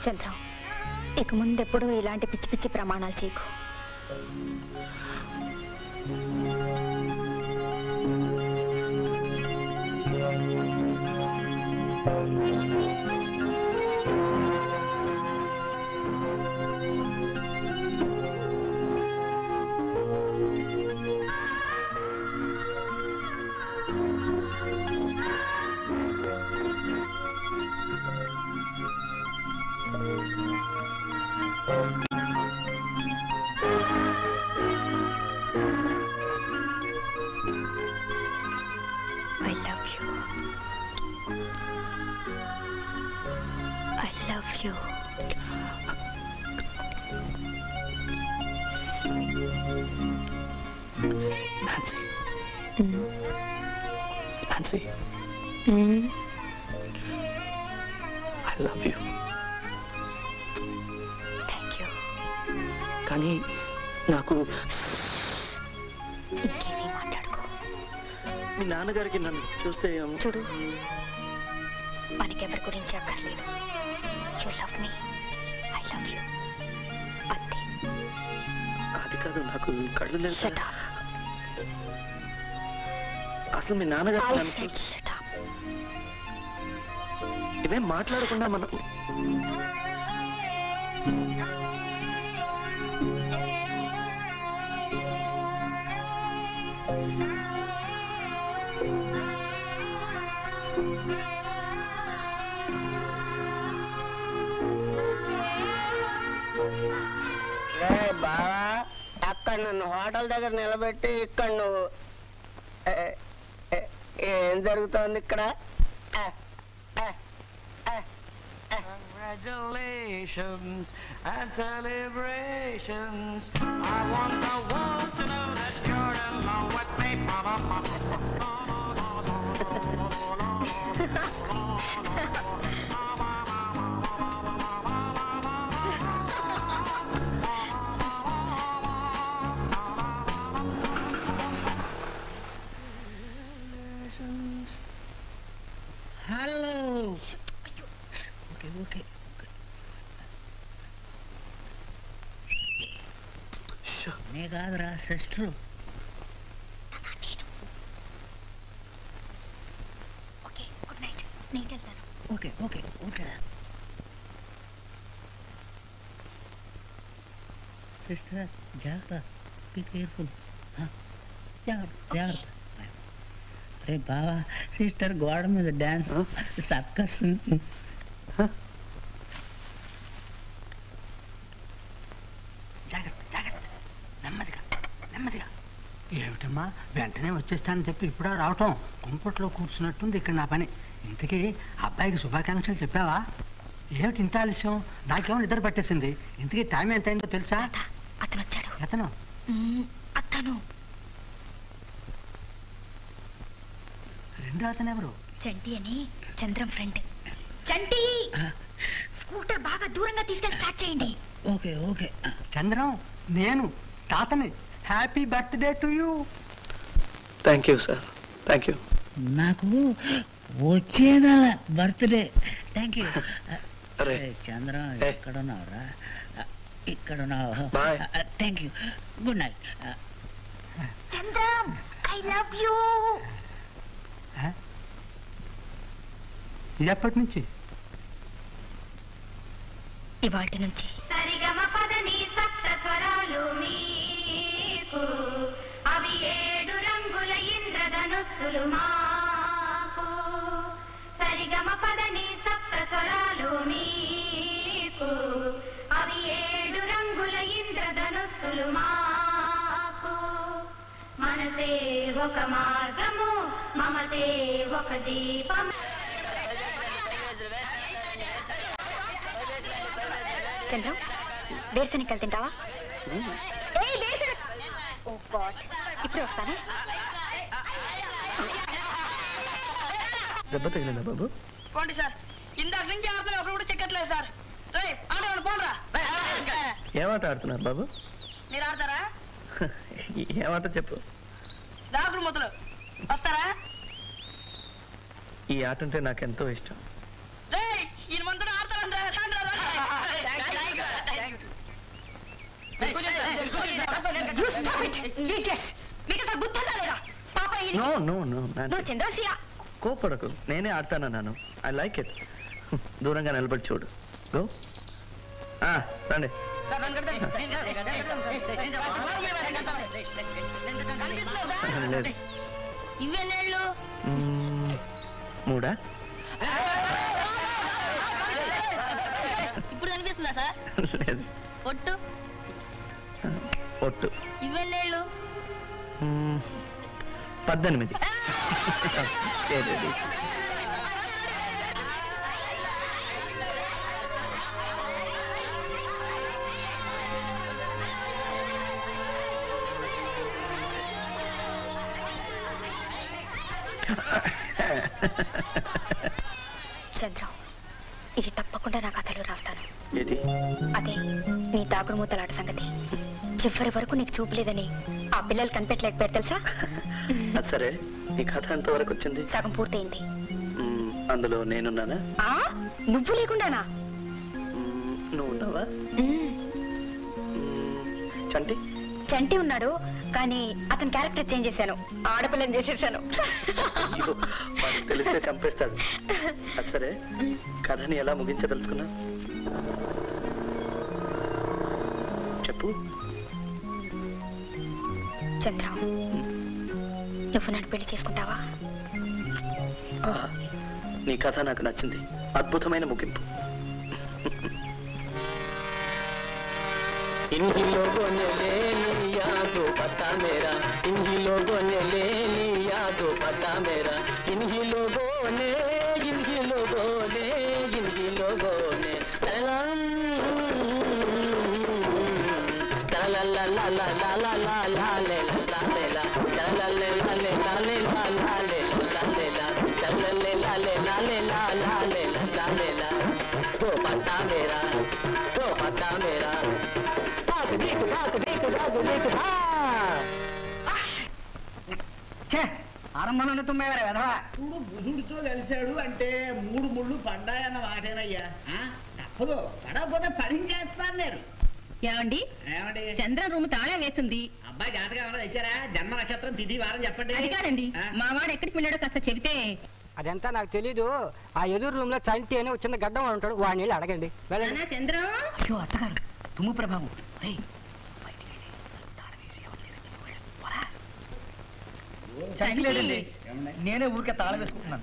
చంద్రం, ఇక ముందెప్పుడు ఇలాంటి పిచ్చి పిచ్చి ప్రమాణాలు చేయకు. Nancy, I love you. Thank you. కానీ నాకు ఇంకేమీ మాట్లాడుకో. మీ నాన్నగారికి నన్ను చూస్తే చూడు, మనకెవరి గురించి అక్కర్లేదు. You love me, I love you. అంతే. అది కాదు, నాకు కళ్ళు లేదు. Shut up. అసలు మీ నాన్నగారు I said shut up. ఇవేం మాట్లాడకుండా మనం బావా, అక్కడ నన్ను హోటల్ దగ్గర నిలబెట్టి ఇక్కడ నువ్వు ఏం జరుగుతోంది ఇక్కడ? Congratulations and celebrations. I want the world to know that you're in love with me. Hello. Okay okay. నే కాదురా, సిస్టరు. Okay, good night. నేను వెళ్తాను. Okay okay okay. సిస్టర్ జాగ్రత్త, బీ కేర్ఫుల్. జాగ్రత్త జాగ్రత్త. అరే బావా, సిస్టర్ గోడ మీద డాన్స్ సర్కస్. జాగ్రత్త జాగ్రత్త, నెమ్మదిగా నెమ్మదిగా. ఏమిటమ్మా వెంటనే వచ్చేస్తానని చెప్పి ఇప్పుడా రావటం? కుంపట్లో కూర్చున్నట్టుంది ఇక్కడ నా పని. ఇంతకీ అబ్బాయికి శుభాకాంక్షలు చెప్పావా? ఏమిటి ఇంత ఆలస్యం? నాకేమో నిద్ర పట్టేసింది. ఇంతకీ టైం ఎంత అయిందో తెలుసా? అతను వచ్చాడు. అతను అతను రెండో అతను ఎవరు? చంటి అని, చంద్రం ఫ్రెండ్. చంటి, స్కూటర్ బాగా దూరంగా తీసుకెళ్ళి స్టార్ట్ చేయండి. Okay okay. చంద్రం, నేను తాతని. Happy birthday to you. Thank you sir, thank you. నాకు వచ్చే నెల బర్త్డే. Thank you. చంద్రం, ఎక్కడున్నావురా? ఇక్కడున్నావు. Thank you. Good night. Chandram, I love you. ఎప్పటి నుంచి? ఇవాటి నుంచి. సరిగమ పదని సప్త స్వరాలు మీకు, అవి 7 రంగుల ఇంద్రధనుస్సులు మాకు. సరిగమ పదని సప్త స్వరాలు మీకు, అవి 7 రంగుల ఇంద్రధనుస్సులు మాకు. మనసే ఒక మార్గము, మమతే ఒక దీపం. చంద్రం, వేరుశనగలు తింటావా? ఓ గాడ్, ఇప్పుడే వస్తాను. దెబ్బ తగిలిందా బాబు? పోండి సార్, ఇందాక నుంచి ఆడుతున్నా ఒకరు కూడా చెక్కట్లేదు సార్. పోండ్రా. ఏమాట ఆడుతున్నారు బాబు? మీరు ఆడతారా? ఏమాట చెప్పు. దాకుడు మొదలు వస్తారా? ఈ ఆట అంటే నాకెంతో ఇష్టం. ఈయన మనతో ఆడతారంటారా? మీకు అసలు బుద్ధి ఉందా లేదా? పాప నో నో నో నువ్వు చంద్రశియ కోపడకు, నేనే ఆడతానన్నాను. I like it. దూరంగా నిలబడి చూడు. గో. రండి. లేదు. ఇవేనేళ్ళు మూడా? ఇప్పుడు కనిపిస్తుందా సార్? లేదు. ఒట్టు ఒట్టు. ఇవేనేళ్ళు 18. చంద్రం, ఇది తప్పకుండా నా కథలో రాస్తాను. ఏది? అదే నీ దాగుడు మూతలాట సంగతి. చివరి వరకు నీకు చూపలేదని ఆ పిల్లలు కనిపెట్టలేకపోయారు తెలుసా? సరే, నీ కథ ఎంతవరకు వచ్చింది? సగం పూర్తయింది. అందులో నేనున్నానా? నువ్వు లేకుండానా? నువ్వు ఉన్నావా? చంటి చంటి ఉన్నాడు, కానీ అతని క్యారెక్టర్ చేంజ్ చేశాను. ఆడపిల్లని చేసేసాను. వాడికి తెలిస్తే చంపేస్తాడు. అది సరే, కథని ఎలా ముగించదలుచుకున్నా చెప్పు. చంద్రం, నువ్వు నన్ను పెళ్లి చేసుకుంటావా? నీ కథ నాకు నచ్చింది. అద్భుతమైన ముగింపు. इन ही लोगों ने ले लिया दो पता मेरा, इन ही लोगों ने ले लिया दो पता मेरा, इन ही लोगों ने, इन ही लोगों ने, इन ही लोगों ने ला ला ला ला ला ला ला ला ला ले ला ले ला ला ले ला ले ला ले ला ला ले ला ले ला ला ले ला ले ला ले ला ला ले ला ले ला दो पता मेरा, दो पता मेरा. ఆరంభంలోనే తుమ్మేవారే వెధవా. చూడు, బుధుడితో కలిశాడు అంటే 3 ముళ్ళు పడ్డాయన్న మాటేనయ్యా. తప్పదు, పడకపోతే పని చేస్తాను నేను. ఏమండి, ఏమండి? చంద్రం రూమ్ తాళం వేసింది. అబ్బాయి జాతకం ఏమన్నా తెచ్చారా? జన్మ నక్షత్రం తిథి వారం చెప్పండి. అది కాదండి, మా వాడు ఎక్కడికి వెళ్ళాడో కాస్త చెబితే. అదంతా నాకు తెలీదు. ఆ ఎదురు రూమ్ లో చంటి అని చిన్న గడ్డం ఉంటాడు, వాడిని వెళ్ళి అడగండి. వెళ్ళండి. చంద్రం, అయ్యో అత్తగారు, తుమ్ము ప్రభావం. లేదండి, నేనే ఊరికే తాళం వేసుకుంటున్నాను.